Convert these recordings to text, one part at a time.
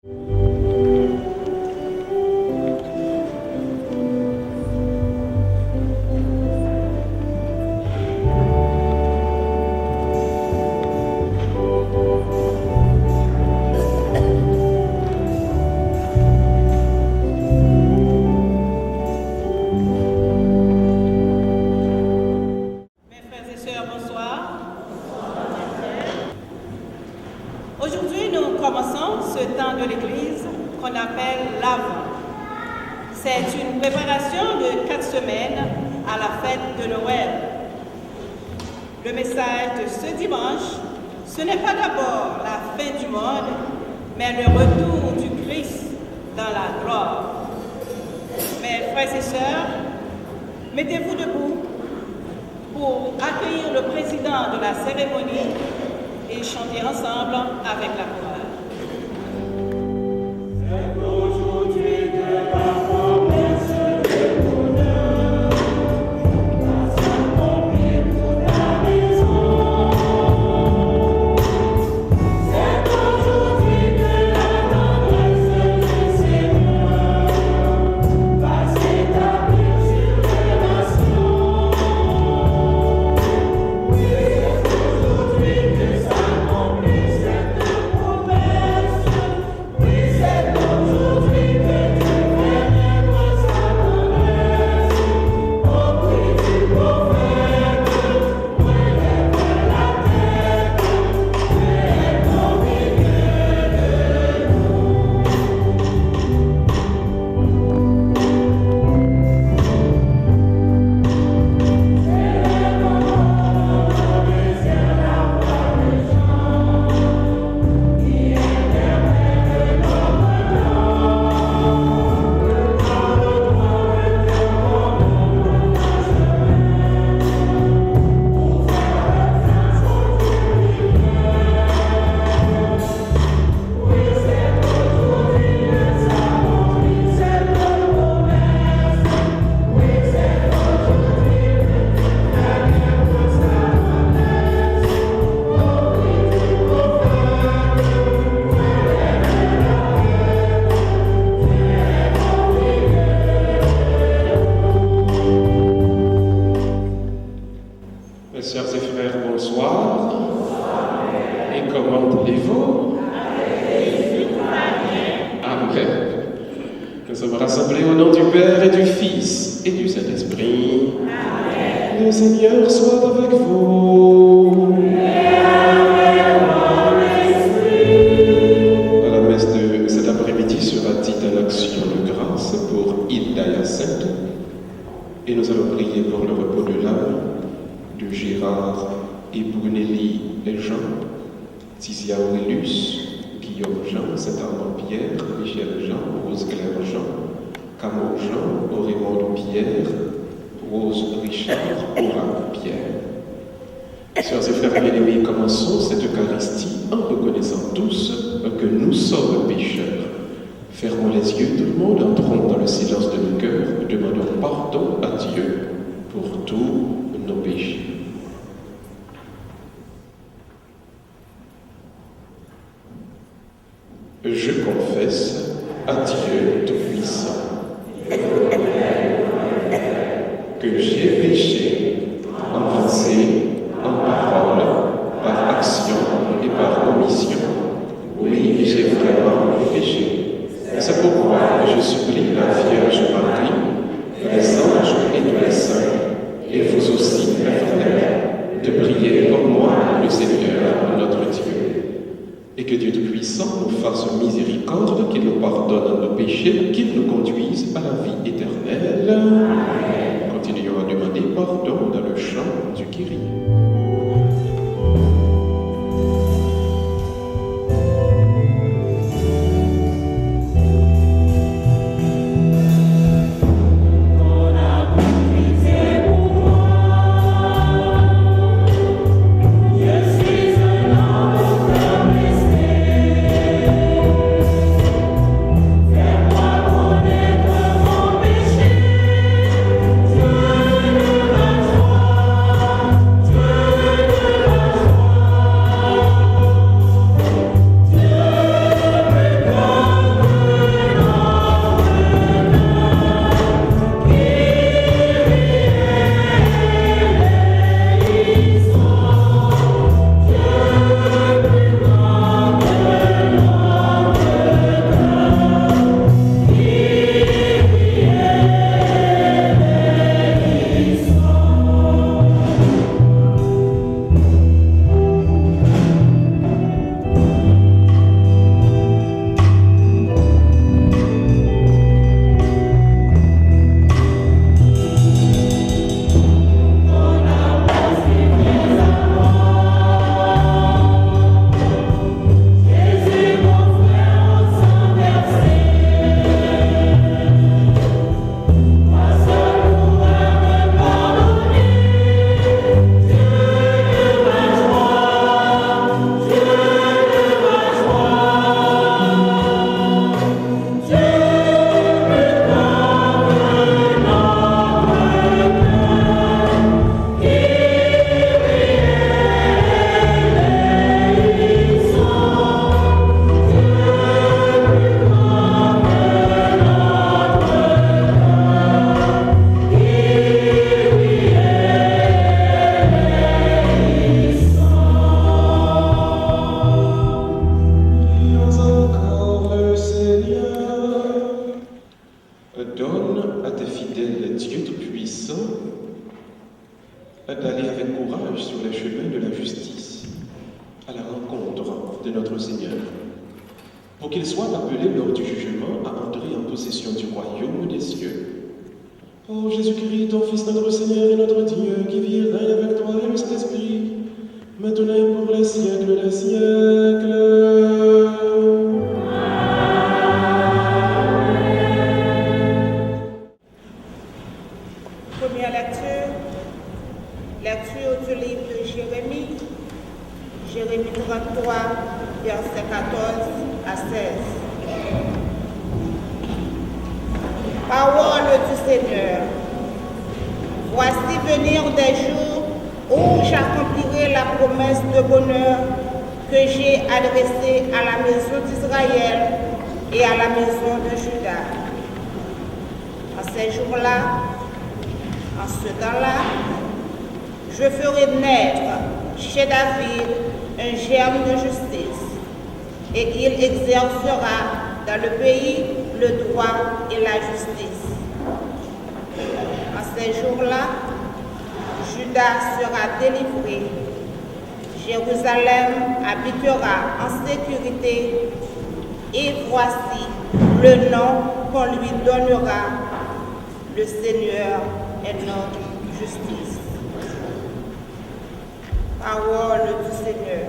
Aujourd'hui, nous commençons ce temps de l'Église qu'on appelle l'Avent. C'est une préparation de 4 semaines à la fête de Noël. Le message de ce dimanche, ce n'est pas d'abord la fin du monde, mais le retour du Christ dans la gloire. Mes frères et sœurs, mettez-vous debout pour accueillir le président de la cérémonie et chanter ensemble avec la chorale. Sœurs et frères, bonsoir. Et comment allez-vous? Amen. Nous sommes rassemblés au nom du Père et du Fils et du Saint-Esprit. Le Seigneur soit avec vous. La messe de cet après-midi sera dite en action de grâce pour Hilda Sainte. Et nous allons prier pour le repos de l'âme de Gérard et Brunelli et Jean, Tizia Aurelius, Guillaume Jean, Saint-Armand Pierre, Michel Jean, Rose Claire Jean, Camon Jean, Aurémond Pierre, Rose Richard, Aura Pierre. Sœurs et frères bien-aimés, commençons cette Eucharistie en reconnaissant tous que nous sommes pécheurs. Fermons les yeux, tout le monde, entrons dans le silence de nos cœurs, demandons pardon à Dieu pour tous nos péchés. Je confesse à Dieu Tout-Puissant que j'ai péché en pensée, en parole, par action et par omission. Oui, j'ai vraiment péché. C'est pourquoi je supplie la Vierge Marie, les anges et tous les saints, et vous aussi, l'Éternel, de prier pour moi, le Seigneur, notre Dieu. Et que Dieu Tout-Puissant nous fasse miséricorde, qu'il nous pardonne nos péchés, qu'il nous conduise à la vie éternelle. Amen. Continuons à demander pardon dans le chant du Kyrie. Dieu notre Seigneur, pour qu'ils soient appelés lors du jugement à entrer en possession du royaume des cieux. Ô Jésus-Christ, ton Fils, notre Seigneur et notre Dieu, qui vit et règne avec toi et le Saint-Esprit, maintenant et pour les siècles des siècles. Première lecture, lecture du livre de Jérémie, Jérémie 33, versets 14 à 16. Parole du Seigneur. Voici venir des jours où j'accomplirai la promesse de bonheur que j'ai adressée à la maison d'Israël et à la maison de Juda. En ces jours-là, en ce temps-là, je ferai naître chez David un germe de justice, et il exercera dans le pays le droit et la justice. En ces jours-là, Juda sera délivré, Jérusalem habitera en sécurité, et voici le nom qu'on lui donnera: le Seigneur est notre justice. Parole du Seigneur.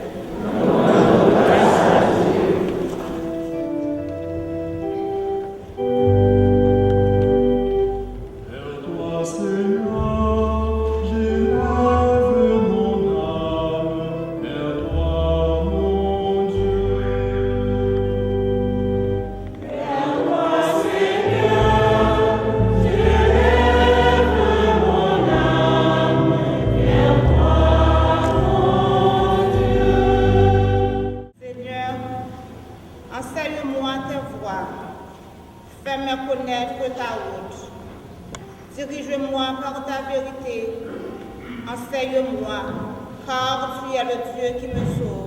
Enseigne-moi ta voie, fais-moi connaître ta route. Dirige-moi par ta vérité, enseigne-moi, car tu es le Dieu qui me sauve.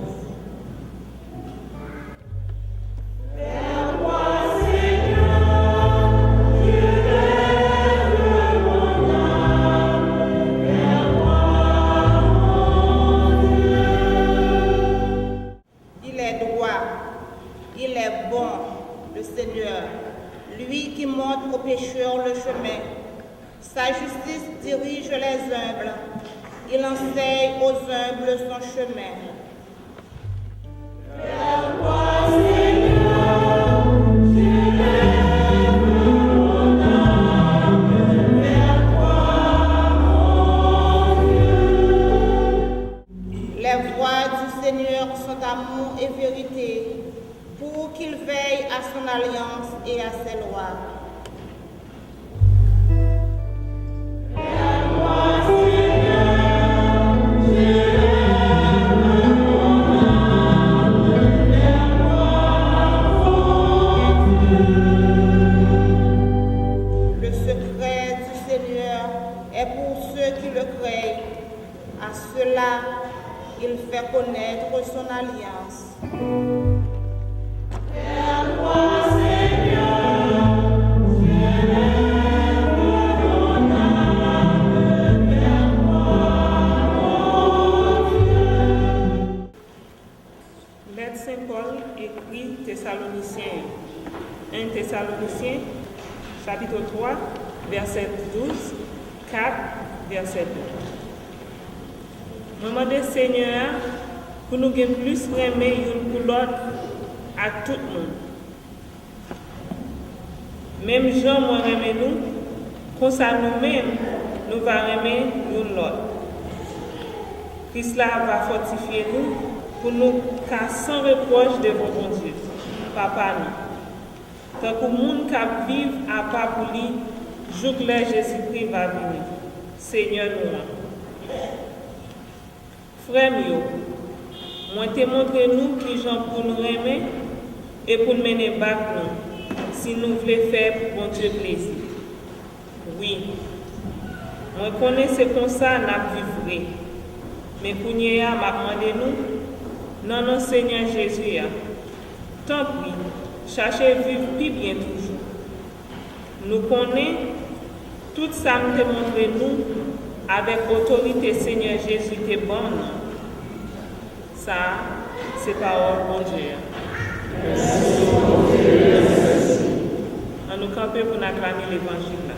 Il est bon, le Seigneur, lui qui montre aux pécheurs le chemin. Sa justice dirige les humbles. Il enseigne aux humbles son chemin. Vers toi, Seigneur, j'élève mon âme. Vers toi, mon Dieu. Les voies du Seigneur sont amour et vérité, pour qu'il veille à son alliance et à ses lois. Vers toi, Seigneur, j'élève mon âme. Vers toi, mon Dieu. Le secret du Seigneur est pour ceux qui le craignent. À ceux-là, il fait connaître son alliance. Saint-Paul écrit Thessaloniciens, 1 Thessaloniciens, chapitre 3, verset 12, 4, verset 2. Nous demandons Seigneur pour nous gagner plus aimer une pour l'autre à tout le monde. Même gens moi aimer nous, comme ça nous-mêmes, nous va aimer l'autre. Christ là va fortifier nous pour nous car sans reproche devant mon Dieu, Papa nous. Tant que le monde qui vit à part pour lui, jour que Jésus-Christ va venir. Seigneur nous. Frère moi te montre nous qui gens pour nous aimer et pour nous mener back nous, si nous voulons faire pour bon Dieu plaisir. Oui, moi connais c'est comme ça nous vivre. Mais pour nous, m'a demandé nous, non, Seigneur Jésus, tant pis, cherchez vivre plus bien toujours. Nous connaissons tout ça nous montre nous avec autorité Seigneur Jésus qui est bon. Ça, c'est parole bon Dieu. On nous camper pour acclamer l'évangile là.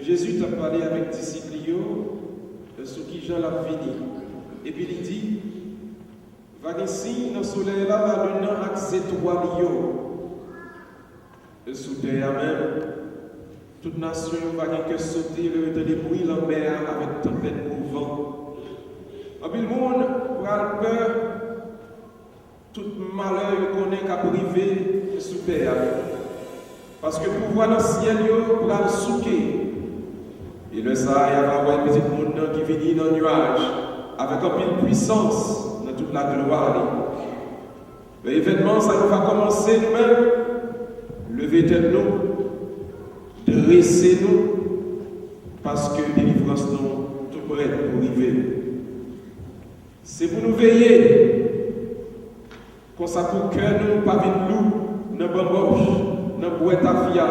Jésus t'a parlé avec disciples sur qui Jean l'a fini. Et puis il dit, va ici dans le soleil là, va donner avec étoiles. Et sous terre même, toute nation va que sauter le bruit en mer avec tempête mouvant. En puis le monde prend peur, tout malheur qu'on est qu'à priver sous terre. Parce que pour voir dans le ciel, il va le souquer. Et le ça, il y a un petit monde qui vient dans le nuage, avec un peu de puissance dans toute la gloire. L'événement, ça va commencer nous-mêmes. Levez tête nous, dressez-nous, parce que délivrance nous, tout prêt pour arriver. C'est pour nous veiller, qu'on ça pour que nous, pas de loup, dans bonne roche, dans boîte à fia,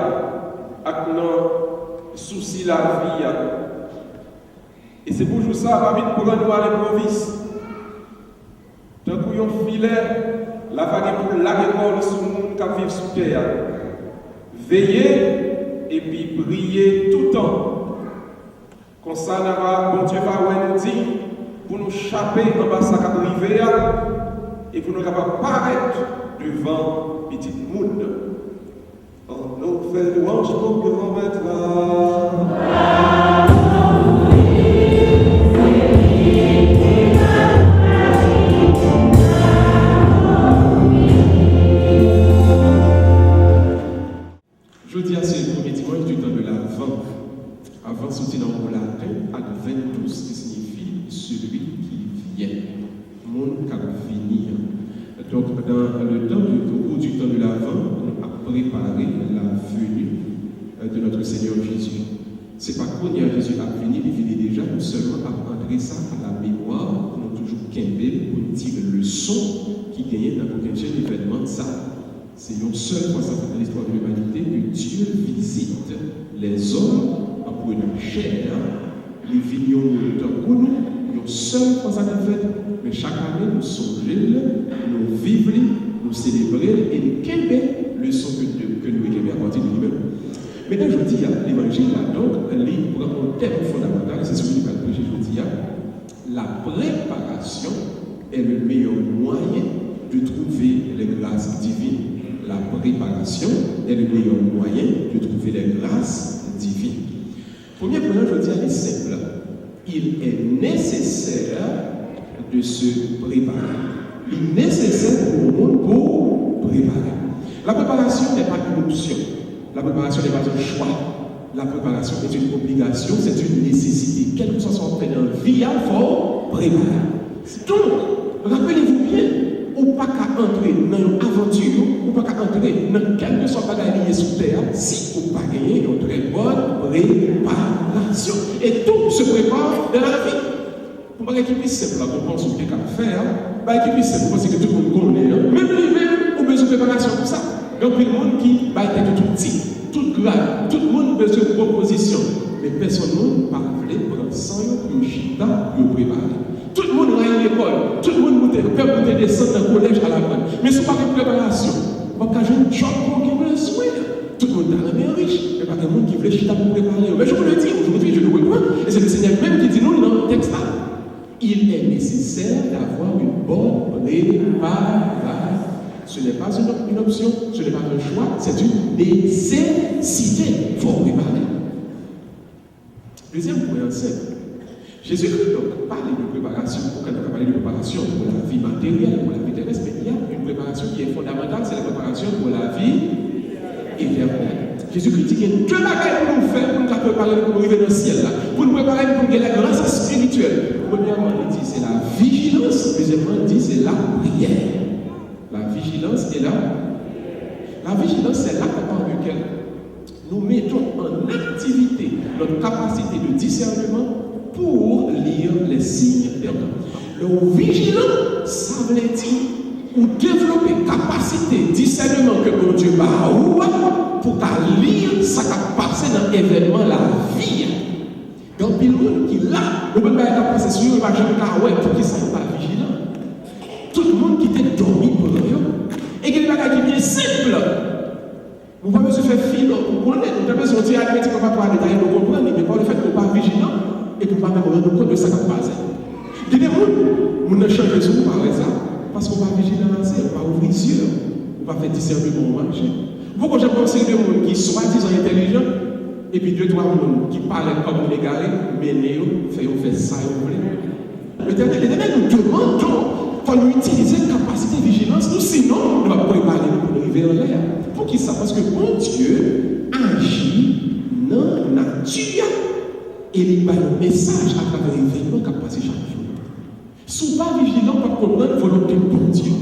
avec nos soucis la vie. Et c'est pour ça, pas vite pour nous à l'improviste. Tant qu'on filet, la vague pour l'agriculture sur le monde qui vit sous terre. Veillez et puis priez tout le temps. Comme ça, bon Dieu va nous dire pour nous chapper en bas sa privé et pour nous capables paraître devant petit monde. On nous fait louange pour que l'on mette là. Jeudi, c'est le premier dimanche du temps de l'Avent. Avant, c'était dans le latin, Adventus, qui signifie celui qui vient. Monde qui va venir. Donc, dans le temps du temps de l'Avent, on a préparé la venue de notre Seigneur Jésus. C'est pas qu'on y a Jésus à venir, il venait déjà, nous seulement apprendre ça à la mémoire, nous toujours qu'aimer pour tirer le son qui gagnait dans aucun événement de ça. C'est une seule fois dans l'histoire de l'humanité que Dieu visite les hommes pour une chair, les vignons de nous, une seule fois ça en fait, mais chaque année nous songeons, nous vivons, nous célébrons et nous quelle le son que nous aimons à partir de nous-mêmes. Maintenant, je dis, l'évangile là, donc, il prend un thème fondamental, c'est ce que je vais prêcher, je dis, la préparation est le meilleur moyen de trouver les grâces divines. La préparation est le meilleur moyen de trouver les grâces divines. Premier point, je dis, elle est simple. Il est nécessaire de se préparer. Il est nécessaire pour le monde pour préparer. La préparation n'est pas une option. La préparation n'est pas un choix. la préparation est une obligation, c'est une nécessité. Quel que soit son fait dans la vie, il faut préparer. Donc, rappelez-vous bien, ou pas qu'à entrer dans une aventure, ou pas qu'à entrer dans quel que soit pas gagné sous terre, si vous pas gagné une très bonne préparation. Et tout se prépare dans la vie. Pour pas qu'il puisse simple, on pense ce qu'il y a à faire, bah, qu'il puisse simple, c'est que tout le monde connaît, même lui-même, on a besoin de préparation pour ça. Donc, il y a le monde qui va être tout petit, tout grave, tout le monde a besoin de proposition. Mais personne ne parle pour sans un chita pour préparer. Tout le monde va à l'école, tout le monde peut descendre dans le collège à la fin. Mais ce n'est pas une préparation. Parce que j'ai un job pour qui besoin. Tout le monde est dans la riche, mais pas de monde qui veut chita pour préparer. Mais je vous le dis, aujourd'hui, je le reprends. Et c'est le Seigneur même qui dit nous dans le texte là. Il est nécessaire d'avoir une bonne préparation. Ce n'est pas une option, ce n'est pas un choix, c'est une nécessité. Il faut préparer. Deuxième point, c'est Jésus-Christ donc parle de préparation. Quand on parle de préparation pour la vie matérielle, pour la vie terrestre, mais il y a une préparation qui est fondamentale, c'est la préparation pour la vie éternelle. Jésus-Christ dit qu'il y a deux bagages pour nous faire, pour nous préparer pour arriver dans le ciel, là, pour nous préparer pour gagner la grâce spirituelle. Premièrement, il dit c'est la vigilance. Deuxièmement, il dit c'est la prière. La vigilance est là. La vigilance, c'est là par lequel nous mettons en activité notre capacité de discernement pour lire les signes des temps. Le vigilant, ça veut dire ou développer capacité discernement que mon Dieu va pour lire ça qui a passé dans l'événement la vie. Donc, il y a monde qui là, on ne peut pas être passé sur le marché de Karoué pour qu'il ne soit pas vigilant. Tout le monde qui était dormi pour eux. Et qu'il y a des choses qui bien simple. Vous pouvez se faire fil pour connaître. Vous avez besoin de dire arithmétique qu'on va pouvoir détailler pour comprendre, mais par le fait qu'on n'est pas vigilant et qu'on ne va pas rendre compte de ça qui a passé. Il y a des gens qui ont changé sur vous par exemple. Parce qu'on va vigilant, on va ouvrir les yeux, on va faire discernement au marché. Pourquoi j'ai pensé de gens qui sont soi-disant intelligents, et puis deux, trois gens qui parlent comme les gars, mais Néo, fait ça, on voulait. L'Éternel nous demande donc, quand nous utilisons la capacité de vigilance, nous sinon, on va préparer pour arriver en l'air. Pour qui ça? Parce que mon Dieu agit dans la nature et il va un message à travers l'événement qui a passé chaque jour. Si vous n'êtes pas vigilant pour comprendre la volonté de mon Dieu,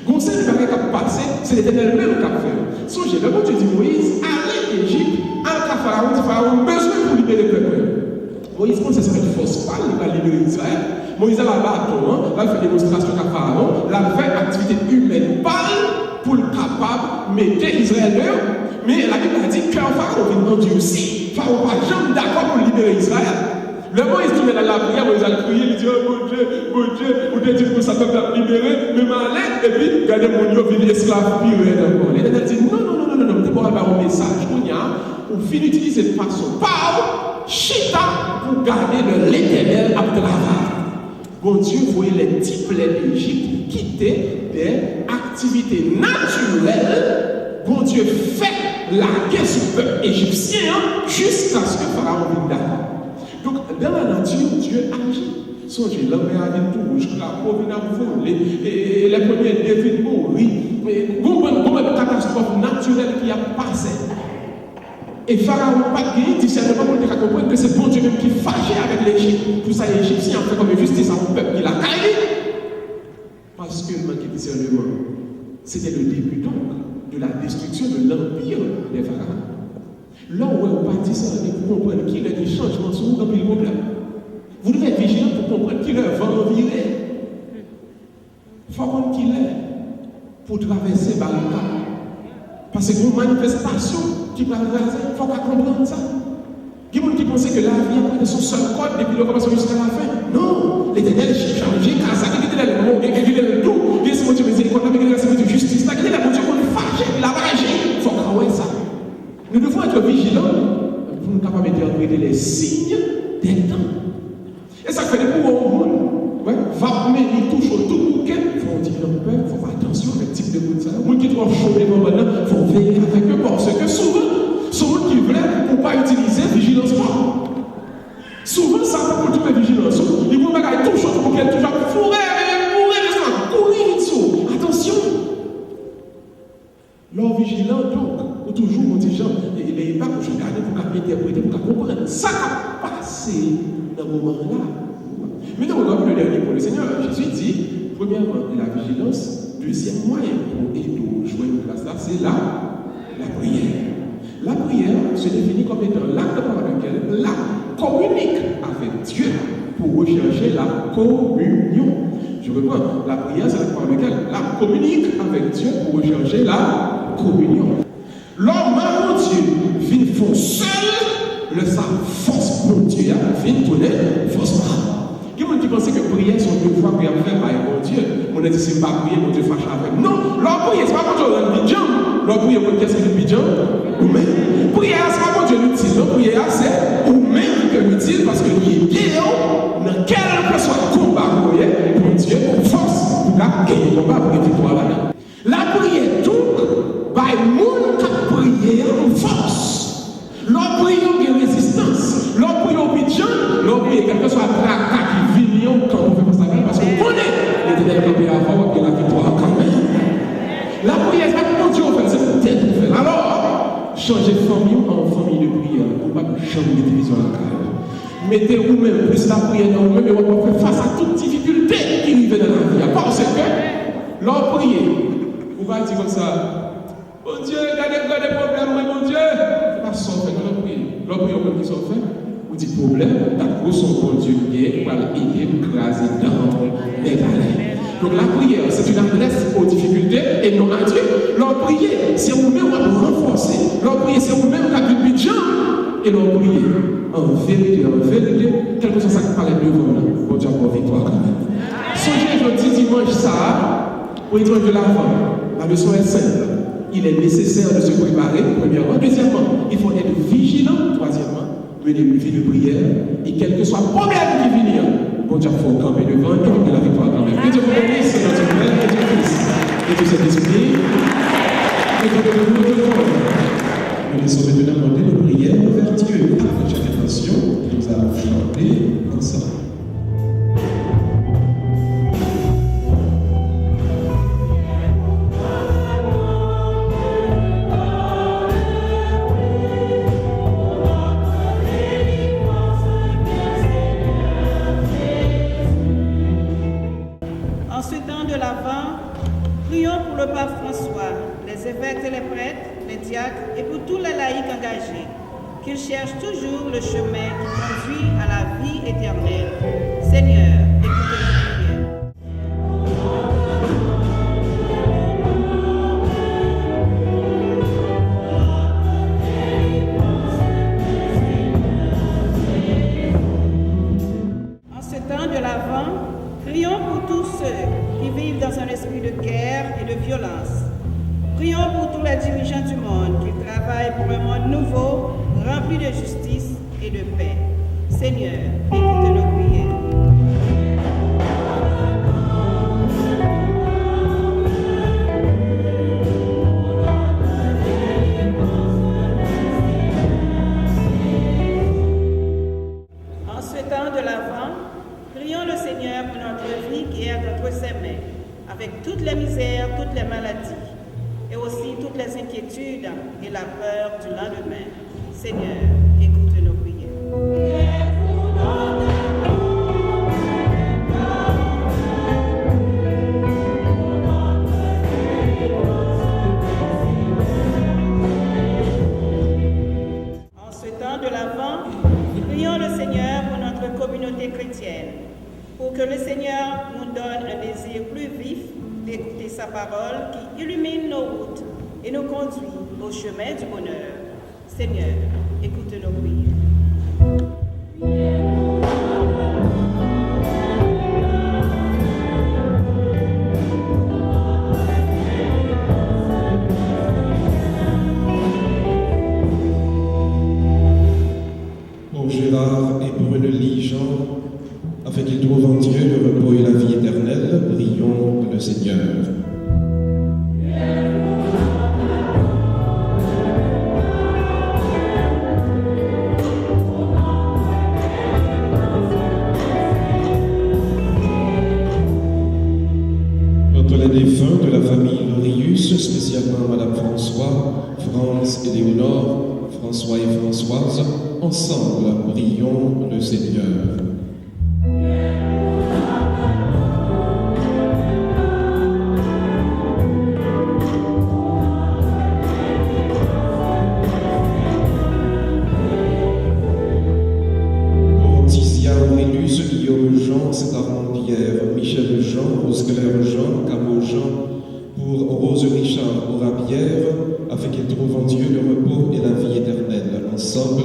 conseil de qui a passé, c'est l'Éternel même qui a fait. Songez, le bon Dieu dit Moïse, allez en Égypte, en Pharaon, dit Pharaon, besoin pour libérer le peuple. Moïse pense que ça va être force pas, il va libérer Israël. Moïse a la bâton, là il fait démonstration à Pharaon, là il fait activité humaine, parle pour le capable, mettre Israël dehors. Mais la Bible a dit que Pharaon vient en Dieu aussi. Pharaon n'a pas jamais d'accord pour libérer Israël. Le Moïse tourne dans la prière, Moïse a crié, il dit oh mon Dieu, vous dites que ça peut être libéré, mais malin, et puis, regardez mon Dieu, il est esclave pire. L'Éternel dit non, tu pourras avoir un message, on finit d'utiliser de façon par chita pour garder l'Éternel à travail. Bon Dieu, vous voyez les types d'Égypte quitter des activités naturelles. Bon Dieu fait la guerre sur le peuple égyptien jusqu'à ce que Pharaon vienne d'accord. Donc, dans la nature, Dieu agit. Songez, l'homme a dit tout rouge, la pauvre vient voler, et les premiers défis mourir. Mais combien de catastrophes naturelles qui a passé. Et Pharaon n'a pas gagné, discernement pour te comprendre que c'est bon Dieu même qui fâché avec l'Égypte. Pour ça, les Égyptiens ont fait comme justice à un peuple qui l'a caillé. Parce que le manque de discernement, c'était le début donc de la destruction de l'empire des Pharaons. Là où on va discerner pour comprendre qui a des changements sur vous comme il problème. Vous devez être vigilant pour comprendre qui leur va envirer. Il faut comprendre qui est pour traverser barricade. Parce que une manifestation qui va traverser, il faut comprendre ça. Il y a des gens qui pensent que la vie est son seul code depuis le commencement jusqu'à la fin. Non, l'Éternel change, ça qui était le mot, qui était le tout, qui est ce Dieu miséricorde, qui est ce Dieu justice, qui est le Dieu qu'on est fâché, il a agi. Il faut croire ça. Nous devons être vigilants pour nous capables d'interpréter les signes des temps. Et ça fait des pour au monde. Va mener tout chaud, tout bouquet. Il faut dire non, il faut faire attention avec le type de monde. Les gens qui trouvent chaud les moments maintenant, il faut veiller avec eux parce que souvent qui veulent pour ne pas utiliser vigilance pas. Souvent, ça peut pour trouver vigilance. Ils vont faire tout chaud pour qu'elle toujours courir, courir, attention. L'homme vigilant donc. Ou toujours on dit gens, il n'est pas pour je garder pour interpréter c'est dans le moment-là. Mais nous regardons le dernier pour le Seigneur. Jésus dit, premièrement, la vigilance. Deuxième moyen pour aider au joindre grâce là, c'est la prière. La prière se définit comme étant l'acte par lequel l'âme communique avec Dieu pour rechercher la communion. Je reprends, la prière c'est l'acte par lequel l'âme communique avec Dieu pour rechercher la communion. L'homme, mon Dieu, vient font seul, le sa force pour Dieu, vient tourner forcément. Il y a des gens qui pensent que prier sont deux fois prier faire par mon Dieu. On a dit c'est pas prier, mon Dieu fâche avec. Non, leur prière, c'est pas mon Dieu le bidjan. Leur prière, qu'est-ce que le bidjan? Nous-mêmes. Prière, c'est pas mon Dieu l'utile. Leur prière, c'est nous-mêmes que l'utile parce que nous est bien dans quel que soit le combat pour Dieu, pour force, pour gagner le combat, pour victoire là-dedans. La prière, tout, par le monde qui prie en force. Leur prière, il y a résistance. Leur prière au bidjan, leur prière, quel que soit le tracas qui vient quand on fait ça, parce qu'on connaît l'éternel campé avant et la victoire quand même. La prière, c'est pas pour Dieu, en fait, c'est pour tête pour faire. Alors, changez famille en famille de prière, pour pas que changer de division à la carrière. Mettez vous-même plus la prière dans vous-même et on va faire face à toute difficulté qui arrive dans la vie. Parce que, leur prière, vous va dire comme ça, mon Dieu, il y a des problèmes, mon Dieu. C'est pas ça, en fait, leur prière. Leur prière, on dit ça, en fait. Vous dites problème, d'accord, son bon Dieu qui pour écraser dans les galères. Donc la prière, c'est une adresse aux difficultés et non à Dieu. Leur prière, c'est vous-même à vous renforcer. Leur prière, c'est vous-même qui a du budget. Et leur prière, en vérité, quel que soit ça qui parle devant nous, bon Dieu a pour victoire quand même. Songez jeudi, dimanche, ça, pour être de l'avant. La leçon est simple. Il est nécessaire de se préparer, premièrement. Deuxièmement, il faut être vigilant. Troisièmement, mener une vie de prière. Et quel que soit le problème qui vient, bon Dieu, il faut camper devant et camper la victoire quand même. Que Dieu vous bénisse, notre Père, que Dieu Fils, et que cet esprit, et que Dieu nous donne. Nous laissons maintenant demander de prière vers Dieu avec chaque intention que nous allons chanter ensemble. Prions pour le pape François, les évêques et les prêtres, les diacres et pour tous les laïcs engagés, qu'ils cherchent toujours le chemin qui conduit à la vie éternelle. Seigneur, écoutez nos prières. En ce temps de l'Avent, prions pour tous ceux qui vivent dans un esprit de guerre et de violence. Prions pour tous les dirigeants du monde qui travaillent pour un monde nouveau, rempli de justice et de paix. Seigneur, écoutez nos prières. En ce temps de l'Avent, prions le Seigneur pour notre vie qui est entre ses mains, avec toutes les misères, toutes les maladies, et aussi toutes les inquiétudes et la peur du lendemain. Seigneur, écoute nos prières. En ce temps de l'Avent, prions le Seigneur pour notre communauté chrétienne, pour que le Seigneur nous donne un désir plus vif d'écouter sa parole qui illumine nos routes et nous conduit au chemin du bonheur. Seigneur, écoute nos prières. Pour Gérard et pour Brune Jean, afin qu'ils trouvent en Dieu le repos et la vie éternelle, prions le Seigneur. Contre les défunts de la famille Lorius, spécialement Madame François, France et Léonore, François et Françoise, ensemble prions le le Seigneur. Morticia Aurelius, Guillaume Jean, Saint-Armand Pierre, Michel Jean, Rose-Claire Jean, Camo Jean, pour Rose Richard Aurabière, afin qu'il trouve en Dieu le repos et la vie éternelle. Ensemble,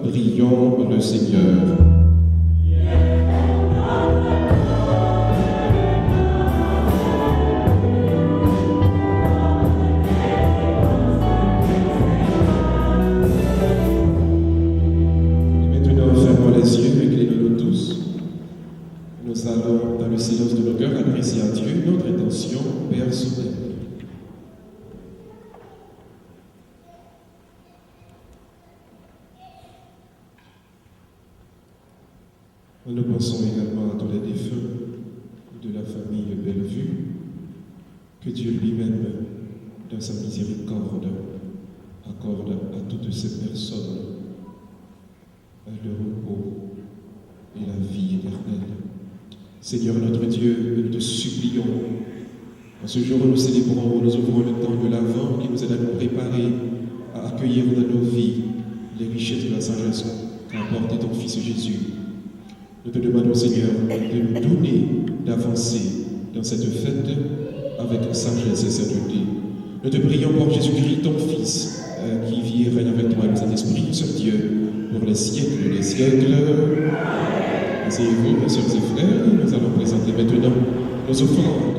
prions le Seigneur. Et maintenant, fermons les yeux, éclairons-nous tous. Nous allons, dans le silence de nos cœurs, adresser à Dieu notre intention personnelle. Nous pensons également à tous les défunts de la famille Bellevue, que Dieu lui-même, dans sa miséricorde, accorde à toutes ces personnes le repos et la vie éternelle. Seigneur notre Dieu, nous te supplions, en ce jour où nous célébrons, où nous ouvrons le temps de l'Avent, qui nous aide à nous préparer à accueillir dans nos vies les richesses de la sagesse qu'a apporté ton Fils Jésus. Nous te demandons, Seigneur, de nous donner d'avancer dans cette fête avec sagesse et sainteté. Nous te prions pour Jésus-Christ, ton Fils, qui vit et règne avec toi, le Saint-Esprit, seul Dieu, pour les siècles des siècles. Asseyez-vous, mes sœurs et frères, nous allons présenter maintenant nos offrandes.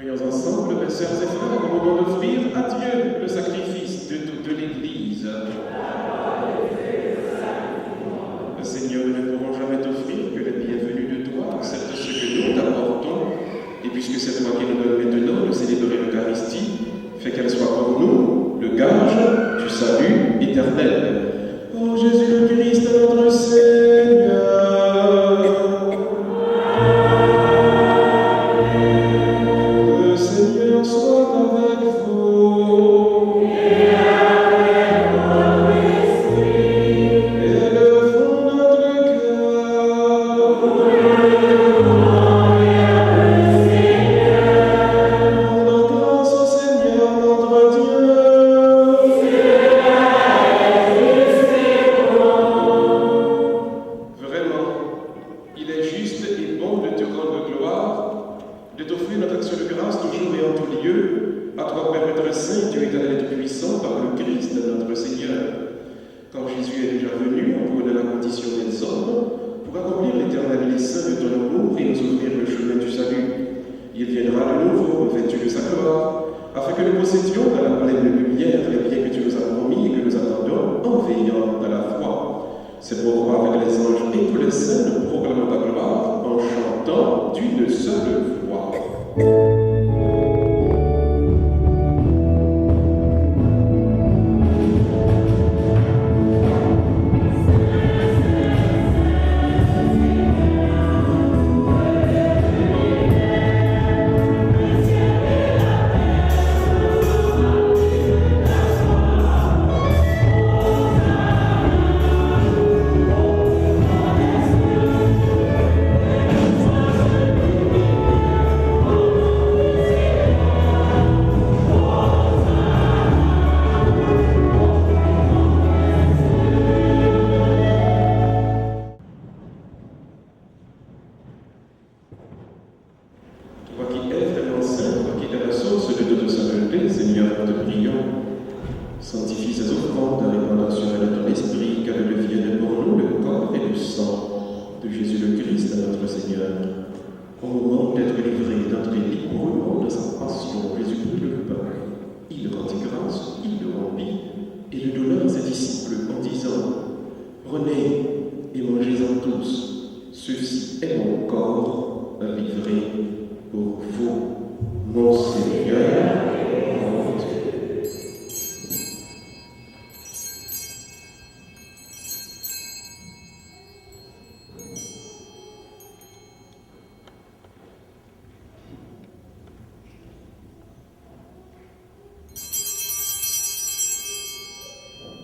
Prions ensemble, mes sœurs et frères, au moment d'offrir à Dieu le sacrifice de toute l'Église. Le Seigneur, nous ne pourrons jamais t'offrir que les bienvenus de toi, accepte ce que nous t'apportons, et puisque c'est toi qui nous donnes maintenant de célébrer l'Eucharistie, fais qu'elle soit pour nous le gage du salut éternel. Ô Jésus le Christ, notre Seigneur.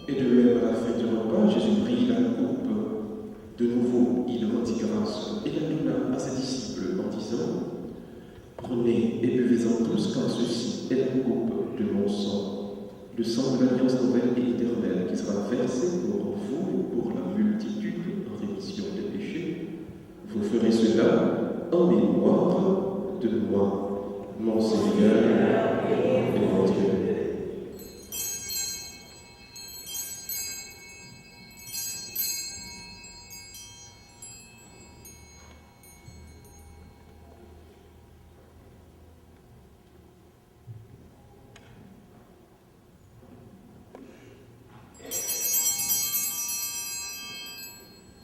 Et de même, à la fin du repas, Jésus prit la coupe. De nouveau, il rendit grâce et la donna à ses disciples en disant : Prenez et buvez-en tous, car ceci est la coupe de mon sang, le sang de l'alliance nouvelle et éternelle qui sera versé pour vous et pour la multitude en rémission des péchés. Vous ferez cela en mémoire de moi, mon Seigneur et mon Dieu.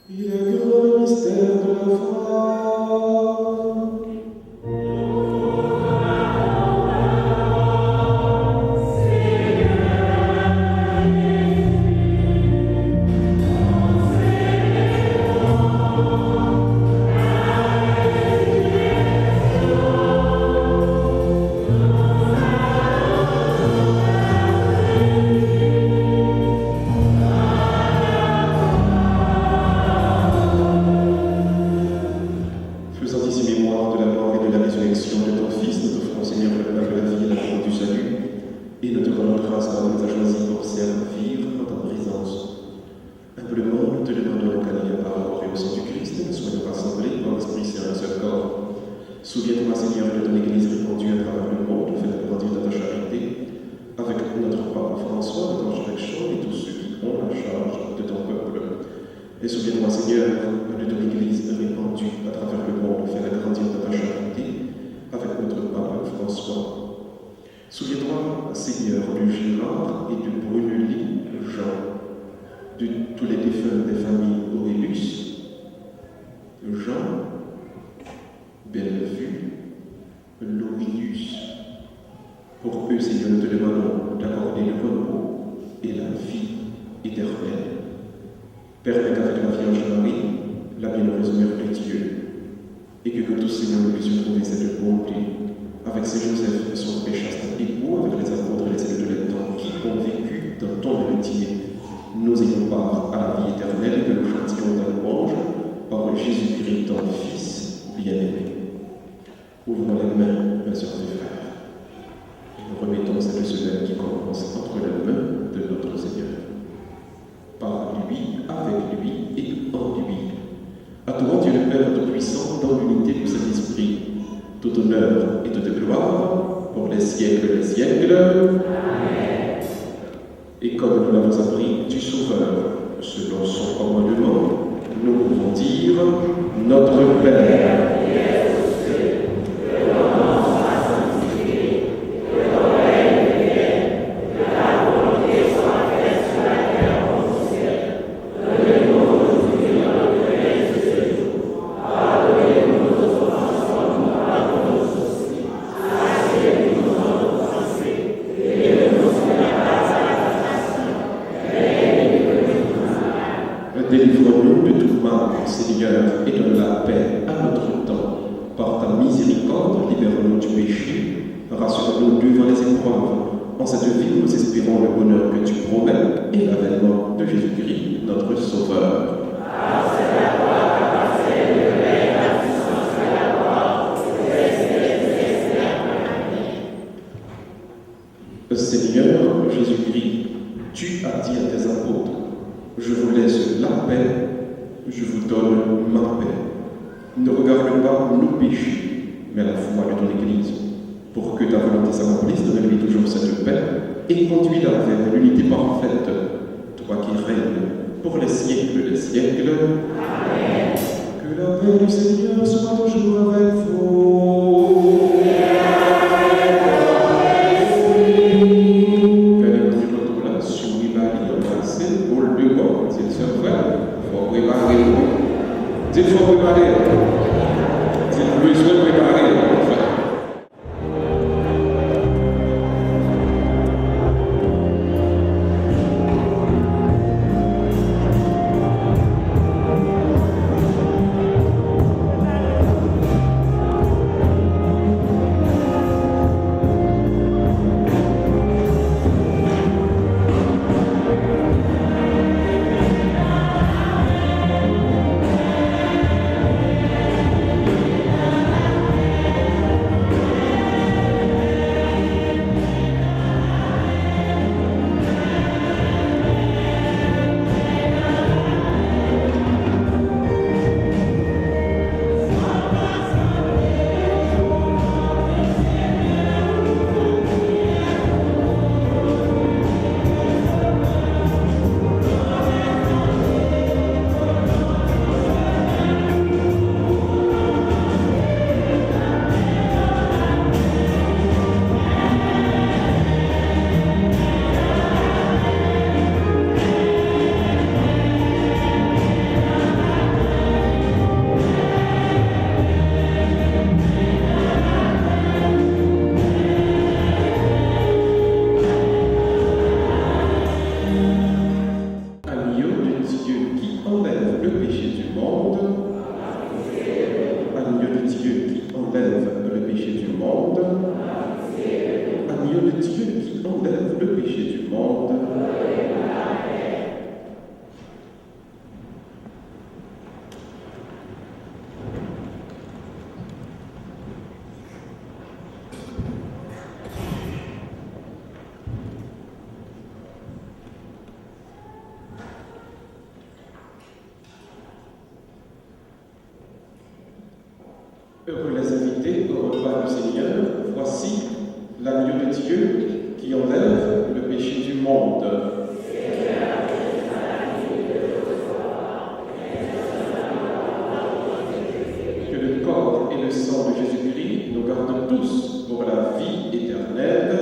Il est grand le mystère de la foi. Souviens-toi, Seigneur, de ton Église répandue à travers le monde, fais-la grandir dans ta charité, avec notre pape François, de ton archevêché et tous ceux qui ont la charge de ton peuple. Et souviens-toi, Seigneur, de ton Église répandue à travers le monde, fais-la grandir dans ta charité, avec notre pape François, Bellevue, Laurinius. Pour eux, Seigneur, nous te demandons d'accorder le repos et la vie éternelle. Permets qu'avec la Vierge Marie, la bienheureuse Mère de Dieu, et que tous, Seigneur, nous puissions trouver cette bonté avec Saint Joseph, son très chaste époux, avec les apôtres et les élus de l'étang qui ont vécu dans ton amitié. Nous ayons part à la vie éternelle que nous chantions dans l'ange par Jésus-Christ, ton Fils bien-aimé. Ouvrons les mains, mes sœurs et frères, et nous remettons cette semaine qui commence entre les mains de notre Seigneur. Par lui, avec lui et en lui. À toi, Dieu le Père Tout-Puissant, dans l'unité du Saint-Esprit, tout honneur et toute gloire pour les siècles des siècles. Amen. Et comme nous l'avons appris du Sauveur, selon son commandement, nous pouvons dire Notre Père. Délivre-nous de tout mal, Seigneur, et donne la paix à notre temps. Par ta miséricorde, libère-nous du péché, rassure-nous devant les épreuves. En cette vie, nous espérons le bonheur que tu promets et l'avènement de Jésus-Christ, notre Sauveur. Seigneur Jésus-Christ, tu as dit à tes apôtres, je vous laisse la paix, je vous donne ma paix. Ne regarde pas nos péchés, mais la foi de ton Église, pour que ta volonté s'accomplisse, donne-lui toujours cette paix et conduis-la vers l'unité parfaite, toi qui règnes pour les siècles des siècles. Amen. Que la paix du Seigneur soit toujours avec vous. Il faut préparer. Il besoin de préparer. Heureux les invités au repas du Seigneur, voici l'agneau de Dieu qui enlève le péché du monde. Que le corps et le sang de Jésus-Christ nous gardent tous pour la vie éternelle.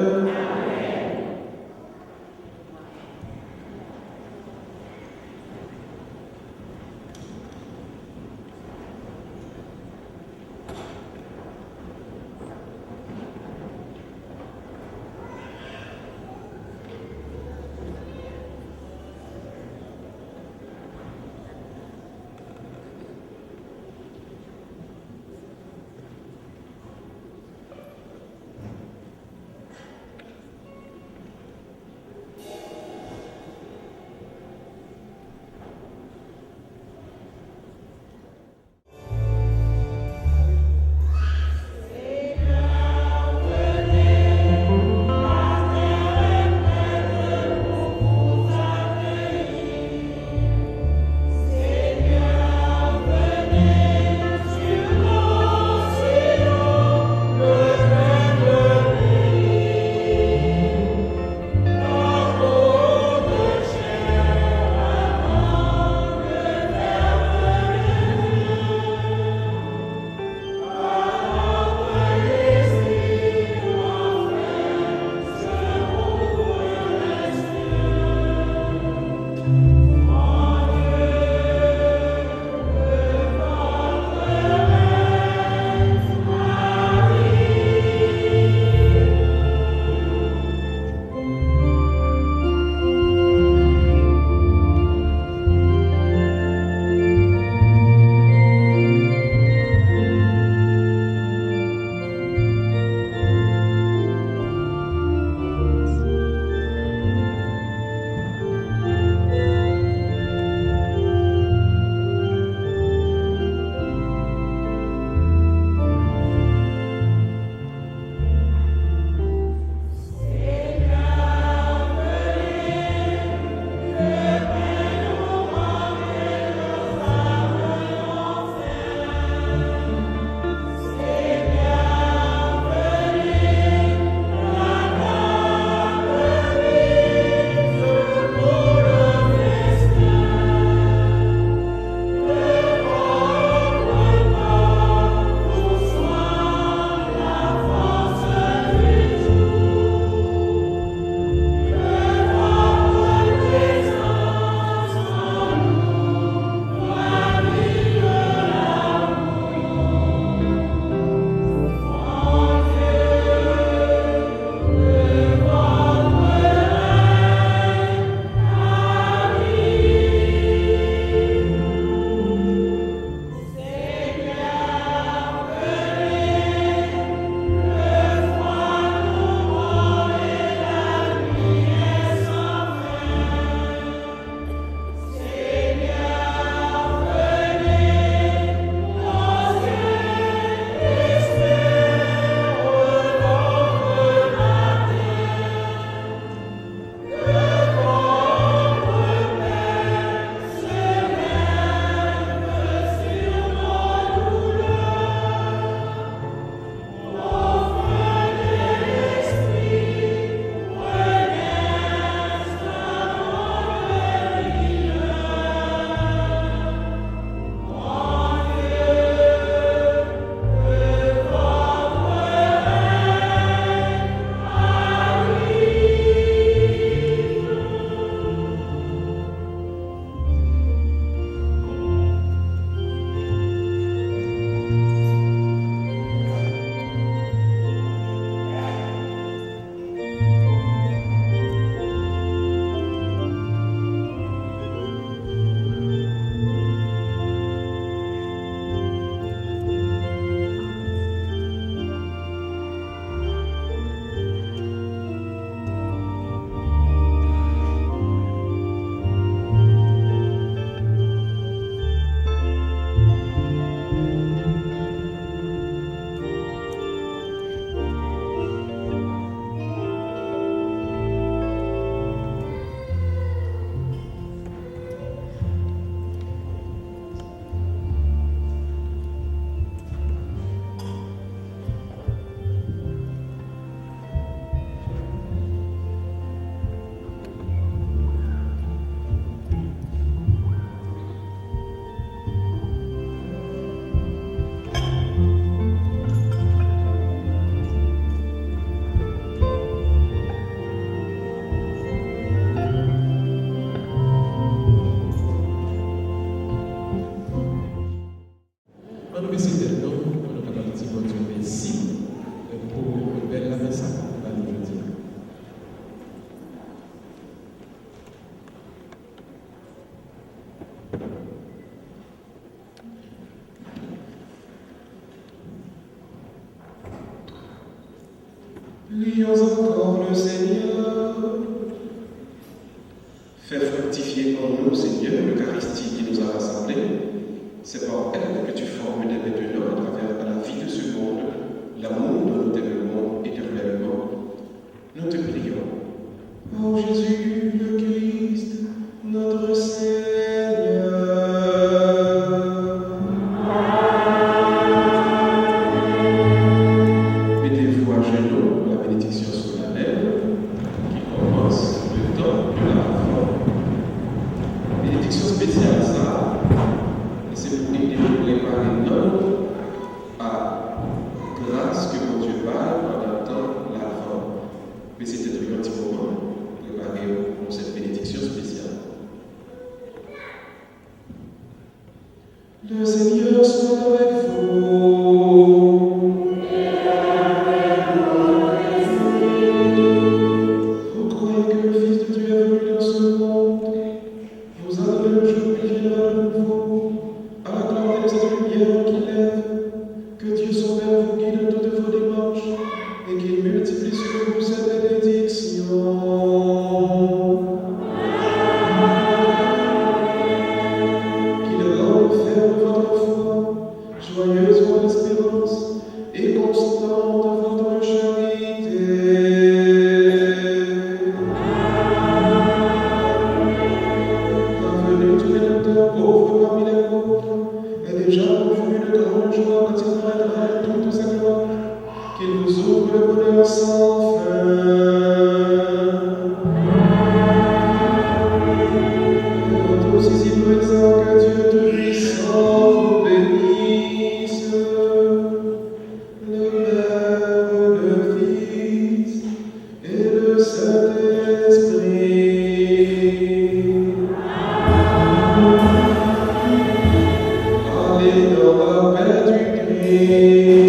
ici pour belle la messe à nous jeudi. Prions encore le Seigneur. Fais fructifier en nous, Seigneur, l'Eucharistie qui nous a rassemblés. C'est par elle que tu formes dès maintenant, à travers la vie de ce monde, l'amour dont nous t'aimerons éternellement. Nous te prions. Ô Jésus, le Christ, notre Seigneur. Mettez-vous à genoux pour la bénédiction solennelle qui commence le temps de l'Avent. Bénédiction spéciale, ça, c'est pour aider nous préparer notre à grâce que mon Dieu parle pendant le temps de l'Avent. Mais c'était un petit moment préparé pour cette bénédiction spéciale. Le Seigneur soit avec vous. Vous croyez que le Fils de Dieu est venu dans ce monde? Vous attendez le jour qu'il viendra de nouveau, à la clarté de cette lumière qui lève, que Dieu son Père vous guide dans toutes vos démarches et qu'il multiplie sur vous cette bénédiction. Qu'il rende ferme votre foi, joyeuse votre espérance et constante votre charité. Parvenez tous les docteurs pauvres parmi les pauvres, et déjà pour vous une grande joie quand il paraîtra toute sa gloire, qu'il vous ouvre le bonheur sans fin. Tous ici présents, que Dieu Tout-Puissant vous bénisse, le Père, le Fils et le Saint-Esprit. Allez dans la paix du Christ.